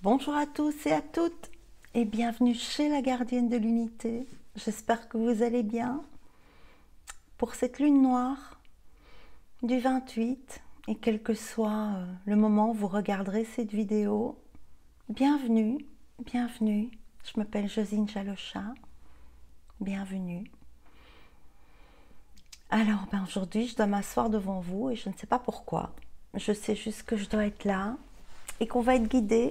Bonjour à tous et à toutes et bienvenue chez la gardienne de l'unité. J'espère que vous allez bien. Pour cette lune noire du 28 et quel que soit le moment où vous regarderez cette vidéo, bienvenue, bienvenue. Je m'appelle Josine Jalocha, bienvenue. Alors aujourd'hui je dois m'asseoir devant vous et je ne sais pas pourquoi. Je sais juste que je dois être là et qu'on va être guidé.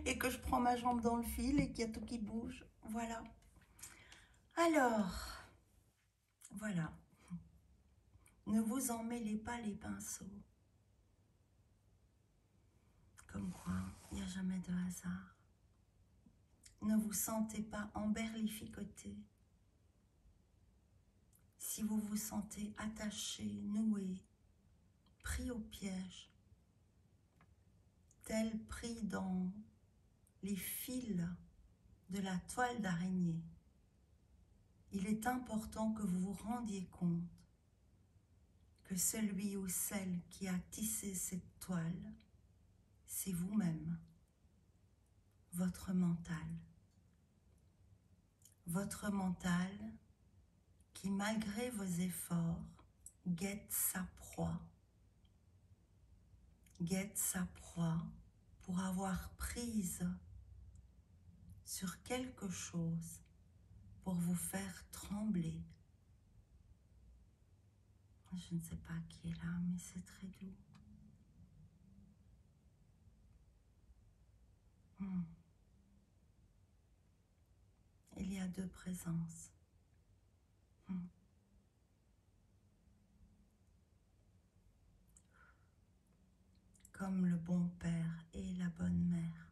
Et que je prends ma jambe dans le fil et qu'il y a tout qui bouge. Voilà. Alors, voilà. Ne vous en mêlez pas les pinceaux. Comme quoi, il n'y a jamais de hasard. Ne vous sentez pas emberlificoté. Si vous vous sentez attaché, noué, pris au piège, tel pris dans les fils de la toile d'araignée, il est important que vous vous rendiez compte que celui ou celle qui a tissé cette toile, c'est vous-même, votre mental. Votre mental qui, malgré vos efforts, guette sa proie pour avoir prise sur quelque chose pour vous faire trembler. Je ne sais pas qui est là, mais c'est très doux. Il y a deux présences. Comme le bon père et la bonne mère.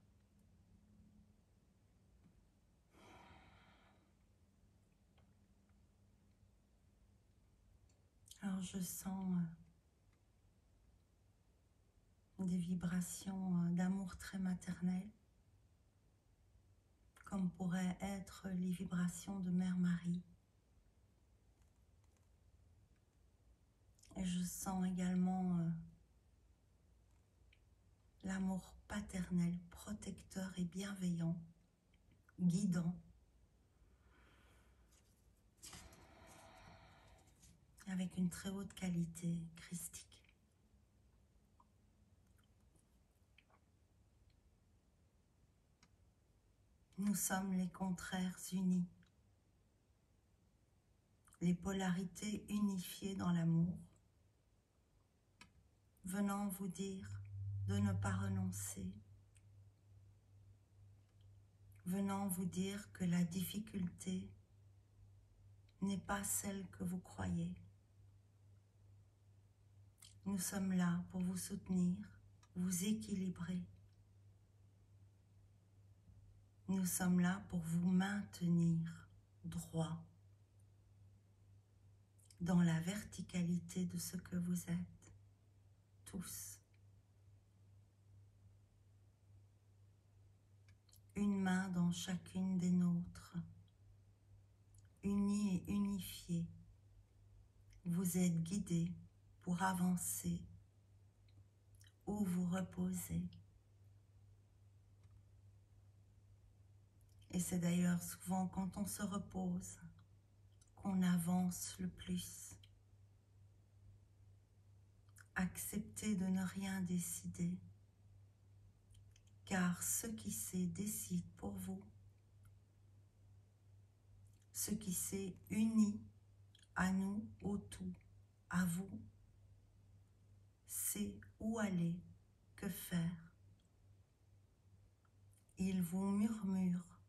Alors je sens des vibrations d'amour très maternel, comme pourraient être les vibrations de Mère Marie. Et je sens également l'amour paternel, protecteur et bienveillant, guidant, avec une très haute qualité christique. Nous sommes les contraires unis, les polarités unifiées dans l'amour, venant vous dire de ne pas renoncer, venant vous dire que la difficulté n'est pas celle que vous croyez. Nous sommes là pour vous soutenir, vous équilibrer. Nous sommes là pour vous maintenir droit dans la verticalité de ce que vous êtes, tous. Une main dans chacune des nôtres, unis et unifiés. Vous êtes guidés pour avancer ou vous reposer. Et c'est d'ailleurs souvent quand on se repose qu'on avance le plus. Acceptez de ne rien décider, car ce qui sait décide pour vous. Ce qui s'est uni à nous, au tout, à vous, sait où aller, que faire. Il vous murmure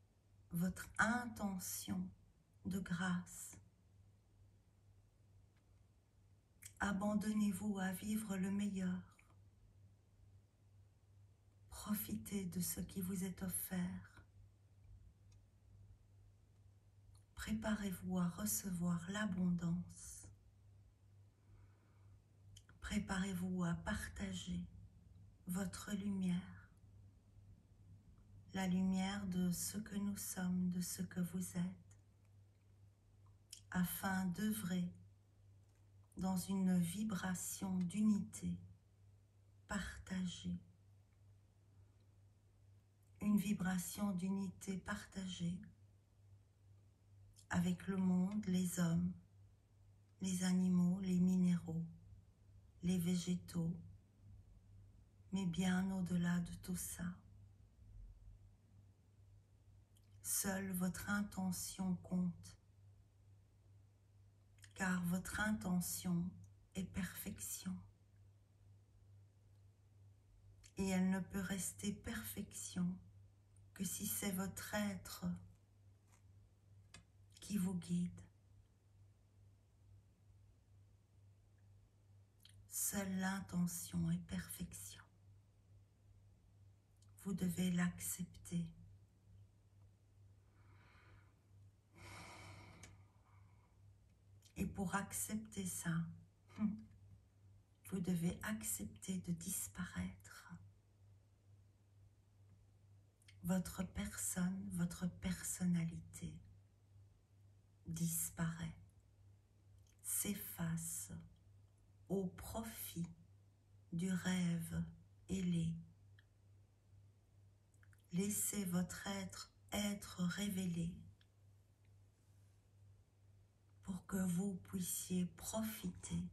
votre intention de grâce. Abandonnez-vous à vivre le meilleur. Profitez de ce qui vous est offert. Préparez-vous à recevoir l'abondance. Préparez-vous à partager votre lumière. La lumière de ce que nous sommes, de ce que vous êtes, afin d'œuvrer dans une vibration d'unité partagée vibration d'unité partagée avec le monde, les hommes, les animaux, les minéraux, les végétaux, mais bien au-delà de tout ça. Seule votre intention compte, car votre intention est perfection. Et elle ne peut rester perfection que si c'est votre être qui vous guide. Seule l'intention est perfection. Vous devez l'accepter. Et pour accepter ça, vous devez accepter de disparaître. Votre personne, votre personnalité disparaît, s'efface au profit du rêve ailé. Laissez votre être révélé pour que vous puissiez profiter,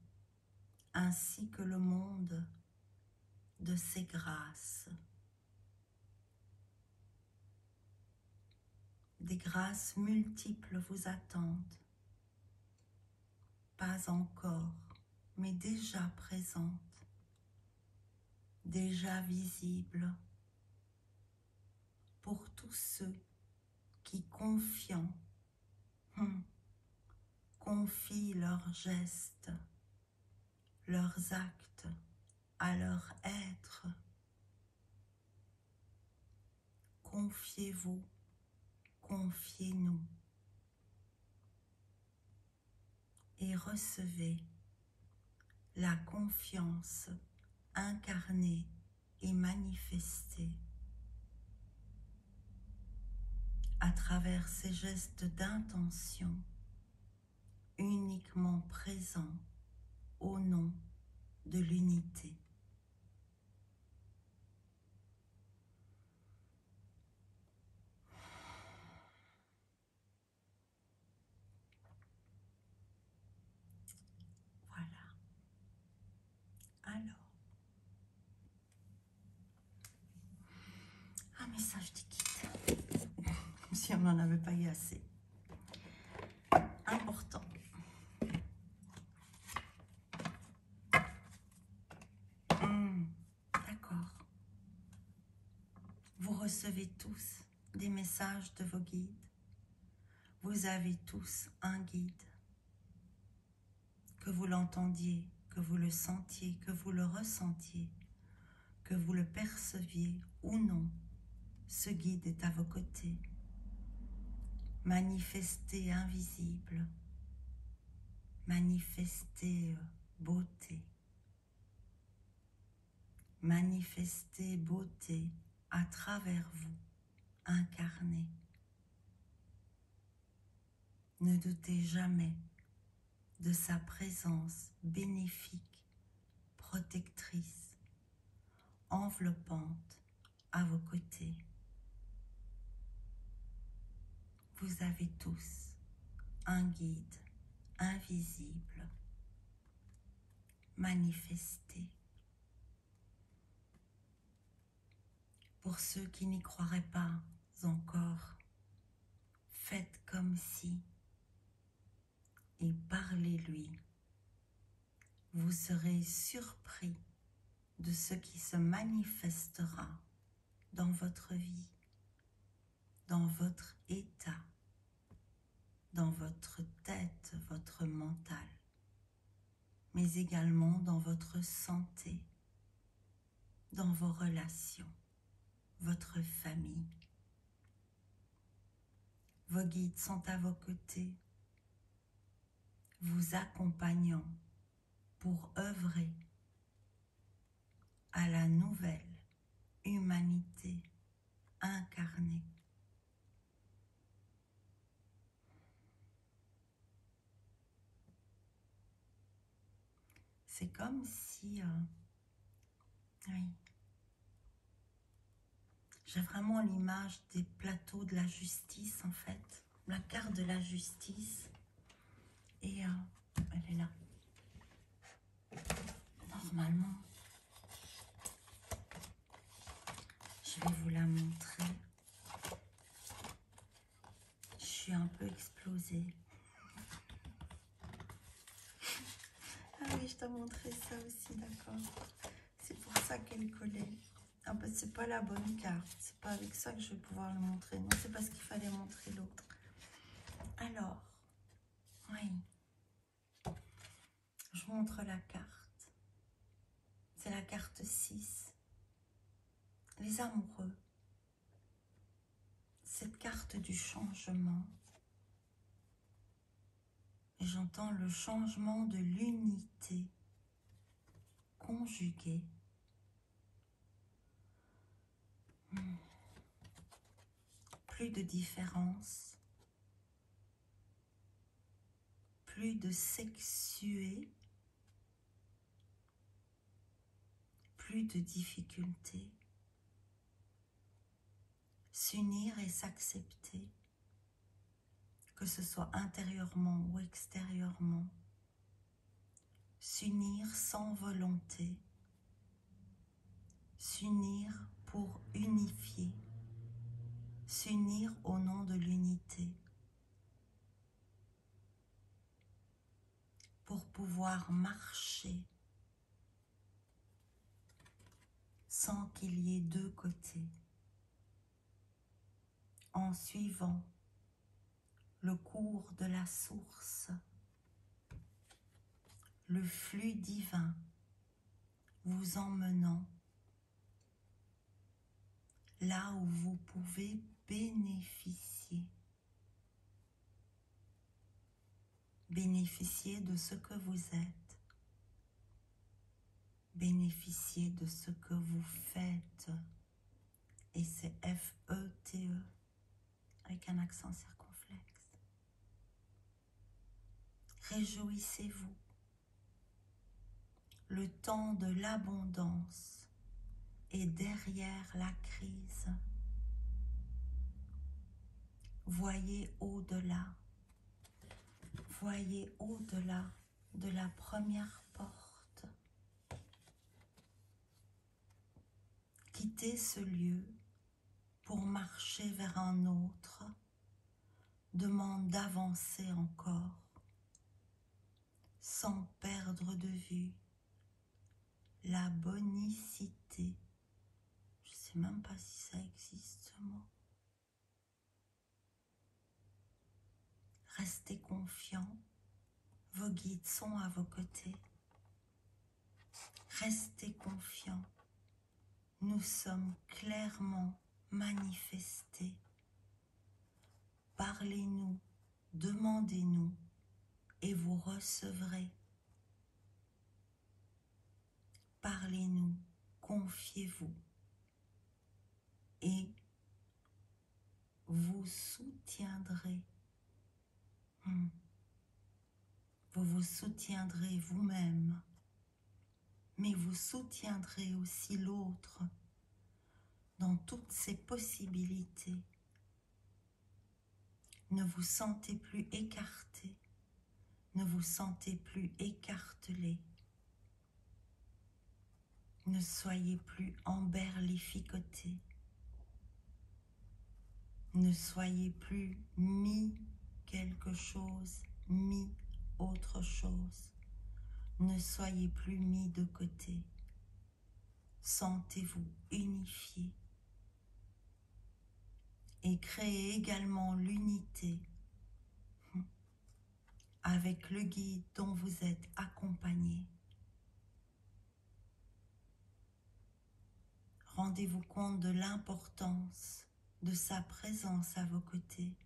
ainsi que le monde, de ses grâces. Des grâces multiples vous attendent, pas encore, mais déjà présentes, déjà visibles, pour tous ceux qui, confiants, confient leurs gestes, leurs actes à leur être. Confiez-vous, confiez-nous et recevez la confiance incarnée et manifestée à travers ces gestes d'intention uniquement présents au nom de l'unité. Voilà. Alors, un message du guide, comme si on n'en avait pas eu assez. Important. D'accord. Vous recevez tous des messages de vos guides. Vous avez tous un guide. Que vous l'entendiez, que vous le sentiez, que vous le ressentiez, que vous le perceviez ou non, ce guide est à vos côtés. Manifestez invisible, manifestez beauté. Manifestez beauté à travers vous, incarné. Ne doutez jamais de sa présence bénéfique, protectrice, enveloppante à vos côtés. Vous avez tous un guide invisible, manifesté. Pour ceux qui n'y croiraient pas encore, faites comme si et parlez-lui. Vous serez surpris de ce qui se manifestera dans votre vie, dans votre état, dans votre tête, votre mental, mais également dans votre santé, dans vos relations, votre famille. Vos guides sont à vos côtés, vous accompagnant pour œuvrer à la nouvelle humanité incarnée. C'est comme si, oui, J'ai vraiment l'image des plateaux de la justice, en fait. La carte de la justice. Et elle est là. Normalement, je vais vous la montrer. Je suis un peu explosée. Ah oui, je t'ai montré ça aussi, d'accord. C'est pour ça qu'elle collait. Ah ben, c'est pas la bonne carte. C'est pas avec ça que je vais pouvoir le montrer. Non, c'est parce qu'il fallait montrer l'autre. Alors, oui. Je vous montre la carte. C'est la carte 6. Les amoureux. Cette carte du changement. Et j'entends le changement de l'unité conjuguée. Plus de différence. Plus de sexué. Plus de difficultés. S'unir et s'accepter, que ce soit intérieurement ou extérieurement. S'unir sans volonté. S'unir pour unifier. S'unir au nom de l'unité. Pour pouvoir marcher sans qu'il y ait deux côtés. En suivant le cours de la source, le flux divin vous emmenant là où vous pouvez bénéficier. Bénéficier de ce que vous êtes. Bénéficier de ce que vous faites. Et c'est F-E-T-E avec un accent circonflexe. Réjouissez-vous. Le temps de l'abondance est derrière la crise. Voyez au-delà. Voyez au-delà de la première porte. Quittez ce lieu pour marcher vers un autre demande d'avancer encore sans perdre de vue la bonicité. Je ne sais même pas si ça existe ce mot. Restez confiants, vos guides sont à vos côtés. Restez confiants, nous sommes clairement manifestés. Parlez-nous, demandez-nous et vous recevrez. Parlez-nous, confiez-vous et vous soutiendrez. Vous vous soutiendrez vous-même, mais vous soutiendrez aussi l'autre dans toutes ses possibilités. Ne vous sentez plus écarté, ne vous sentez plus écartelé. Ne soyez plus emberlificoté. Ne soyez plus mis quelque chose, mis autre chose. Ne soyez plus mis de côté. Sentez-vous unifié. Et créez également l'unité avec le guide dont vous êtes accompagné. Rendez-vous compte de l'importance de sa présence à vos côtés.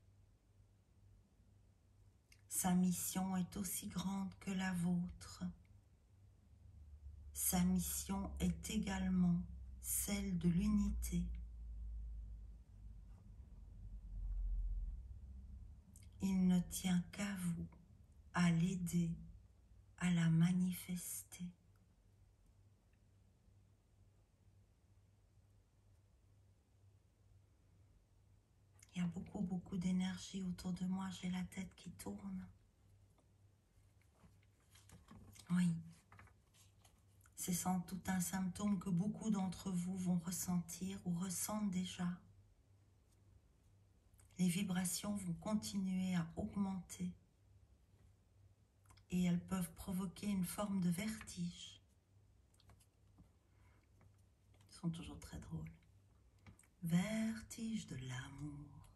Sa mission est aussi grande que la vôtre. Sa mission est également celle de l'unité. Il ne tient qu'à vous à l'aider, à la manifester. a beaucoup d'énergie autour de moi. J'ai la tête qui tourne. Oui. C'est sans doute un symptôme que beaucoup d'entre vous vont ressentir ou ressentent déjà. Les vibrations vont continuer à augmenter et elles peuvent provoquer une forme de vertige. Ils sont toujours très drôles. Vertige de l'amour,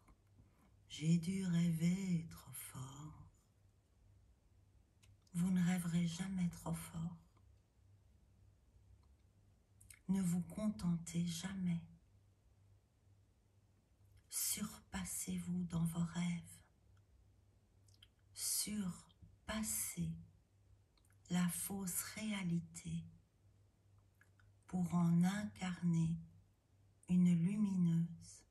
j'ai dû rêver trop fort. Vous ne rêverez jamais trop fort. Ne vous contentez jamais. Surpassez-vous dans vos rêves. Surpassez la fausse réalité pour en incarner une lumineuse.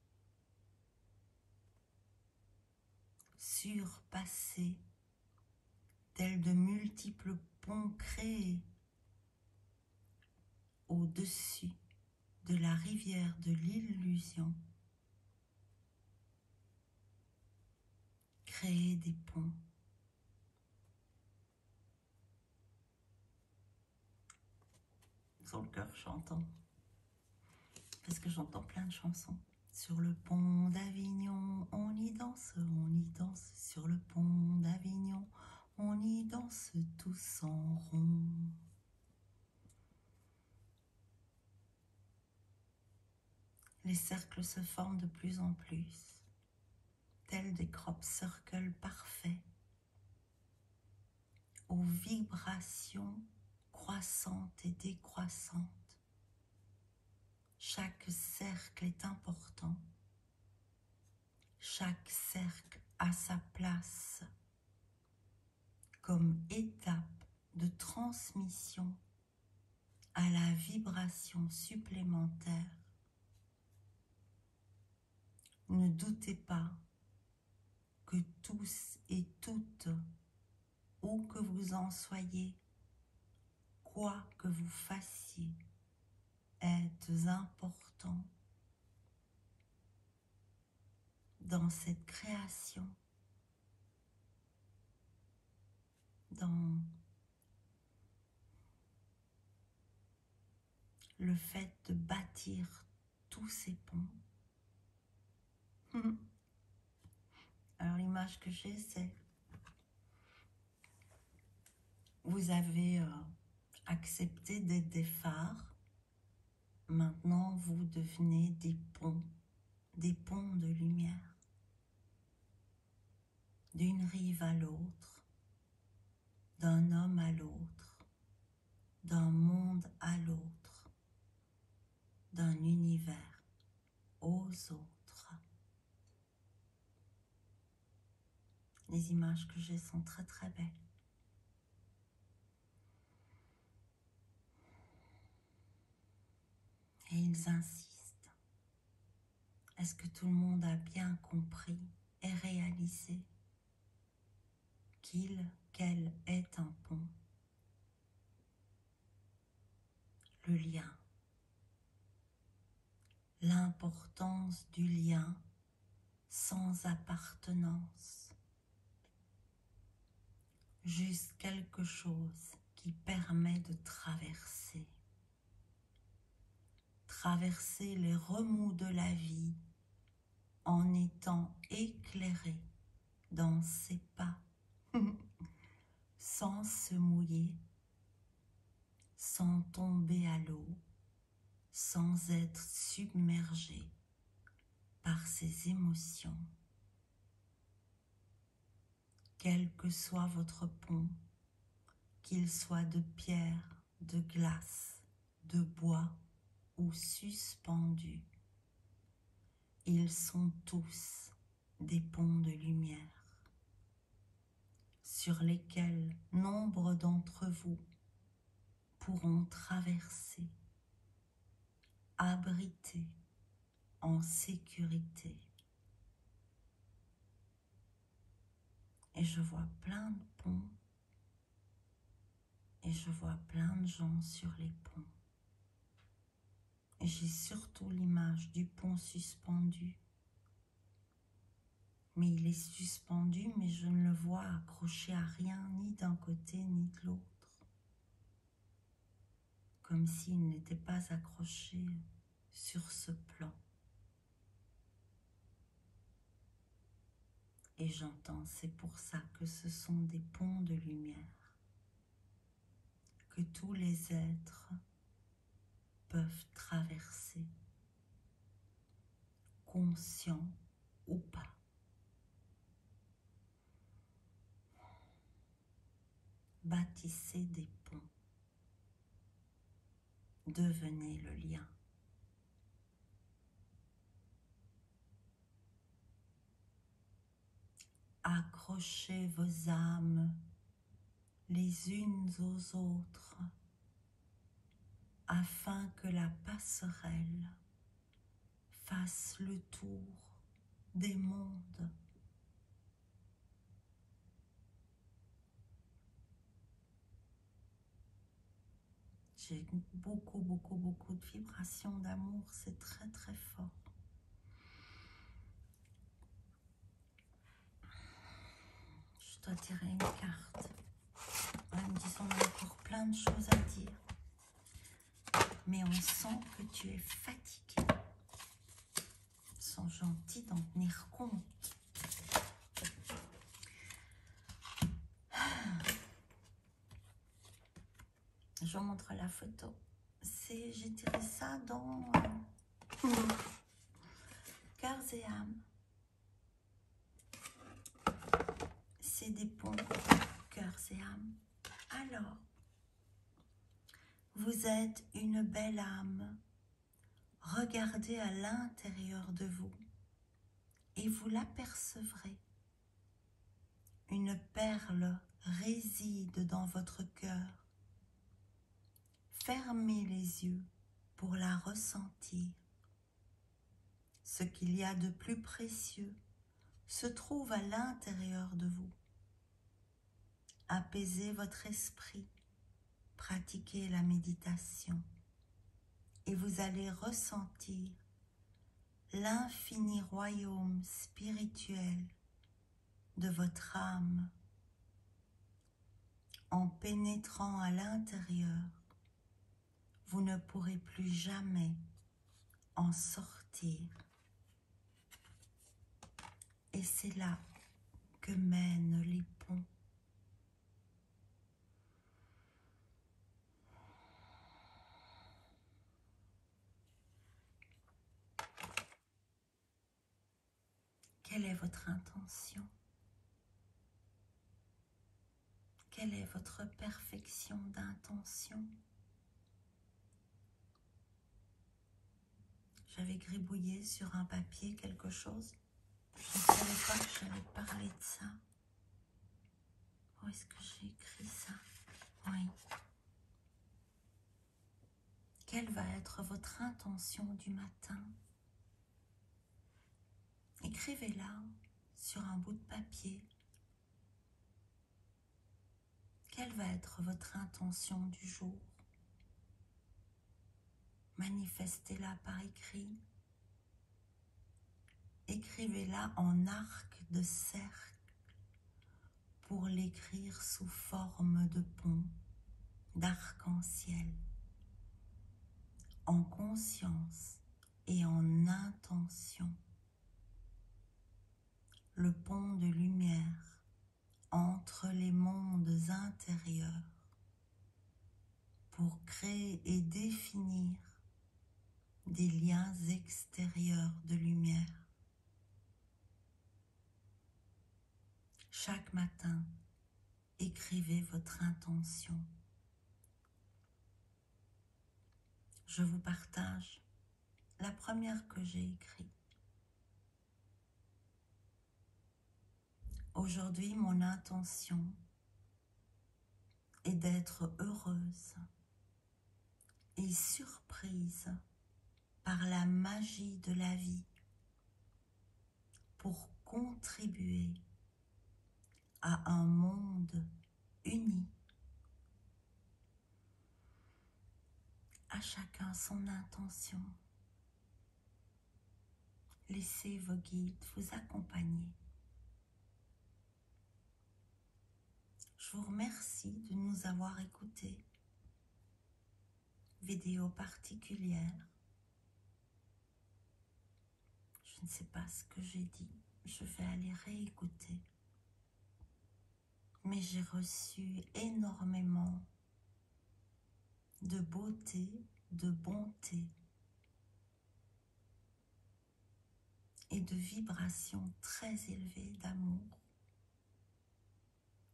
Surpassez tels de multiples ponts créés au-dessus de la rivière de l'illusion. Créez des ponts. Sur le cœur chantant, parce que j'entends plein de chansons. Sur le pont d'Avignon, on y danse, sur le pont d'Avignon, on y danse tous en rond. Les cercles se forment de plus en plus, tels des crop circles parfaits, aux vibrations croissantes et décroissantes. Chaque cercle est important. Chaque cercle a sa place comme étape de transmission à la vibration supplémentaire. Ne doutez pas que tous et toutes, où que vous en soyez, quoi que vous fassiez, êtes important dans cette création, dans le fait de bâtir tous ces ponts. Alors l'image que j'ai, c'est vous avez accepté d'être des phares. Maintenant, vous devenez des ponts de lumière, d'une rive à l'autre, d'un homme à l'autre, d'un monde à l'autre, d'un univers aux autres. Les images que j'ai sont très très belles. Et ils insistent. Est-ce que tout le monde a bien compris et réalisé qu'elle est un pont? Le lien. L'importance du lien sans appartenance. Juste quelque chose qui permet de traverser. Traverser les remous de la vie en étant éclairé dans ses pas, sans se mouiller, sans tomber à l'eau, sans être submergé par ses émotions. Quel que soit votre pont, qu'il soit de pierre, de glace, de bois ou suspendu, ils sont tous des ponts de lumière sur lesquels nombre d'entre vous pourront traverser, abrités en sécurité. Et je vois plein de ponts et je vois plein de gens sur les ponts. Et j'ai surtout l'image du pont suspendu mais il est suspendu, mais je ne le vois accroché à rien, ni d'un côté ni de l'autre. Comme s'il n'était pas accroché sur ce plan. Et j'entends, c'est pour ça que ce sont des ponts de lumière, que tous les êtres peuvent traverser, conscients ou pas. Bâtissez des ponts, devenez le lien. Accrochez vos âmes les unes aux autres afin que la passerelle fasse le tour des mondes. J'ai beaucoup de vibrations d'amour, c'est très très fort. Je dois tirer une carte. En me disant, on a encore plein de choses à dire. Mais on sent que tu es fatigué. Ils sont gentils d'en tenir compte. Je vous montre la photo. J'ai tiré ça dans Cœurs et âmes. C'est des ponts, cœurs et âmes. Alors, vous êtes une belle âme. Regardez à l'intérieur de vous et vous l'apercevrez. Une perle réside dans votre cœur. Fermez les yeux pour la ressentir. Ce qu'il y a de plus précieux se trouve à l'intérieur de vous. Apaisez votre esprit, pratiquez la méditation et vous allez ressentir l'infini royaume spirituel de votre âme. En pénétrant à l'intérieur, vous ne pourrez plus jamais en sortir. Et c'est là que mènent les ponts. Quelle est votre intention? Quelle est votre perfection d'intention? J'avais gribouillé sur un papier quelque chose. Je ne savais pas que j'allais parler de ça. Où est-ce que j'ai écrit ça? Oui. Quelle va être votre intention du matin? Écrivez-la sur un bout de papier. Quelle va être votre intention du jour? Manifestez-la par écrit. Écrivez-la en arc de cercle pour l'écrire sous forme de pont, d'arc-en-ciel, en conscience et en intention. Le pont de lumière entre les mondes intérieurs pour créer et définir des liens extérieurs de lumière. Chaque matin, écrivez votre intention. Je vous partage la première que j'ai écrite. Aujourd'hui, mon intention est d'être heureuse et surprise par la magie de la vie pour contribuer à un monde uni. À chacun son intention. Laissez vos guides vous accompagner. Je vous remercie de nous avoir écoutés. Vidéo particulière. Je ne sais pas ce que j'ai dit. Je vais aller réécouter. Mais j'ai reçu énormément de beauté, de bonté et de vibrations très élevées d'amour.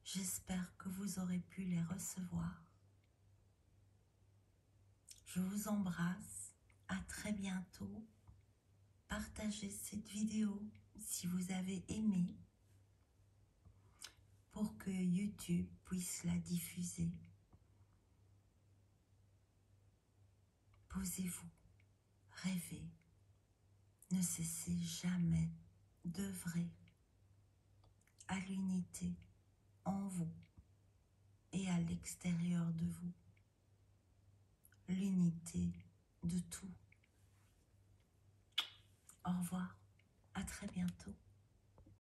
J'espère que vous aurez pu les recevoir. Je vous embrasse. À très bientôt. Partagez cette vidéo si vous avez aimé pour que YouTube puisse la diffuser. Posez-vous, rêvez, ne cessez jamais d'œuvrer à l'unité en vous et à l'extérieur de vous. L'unité de tout. Au revoir, à très bientôt.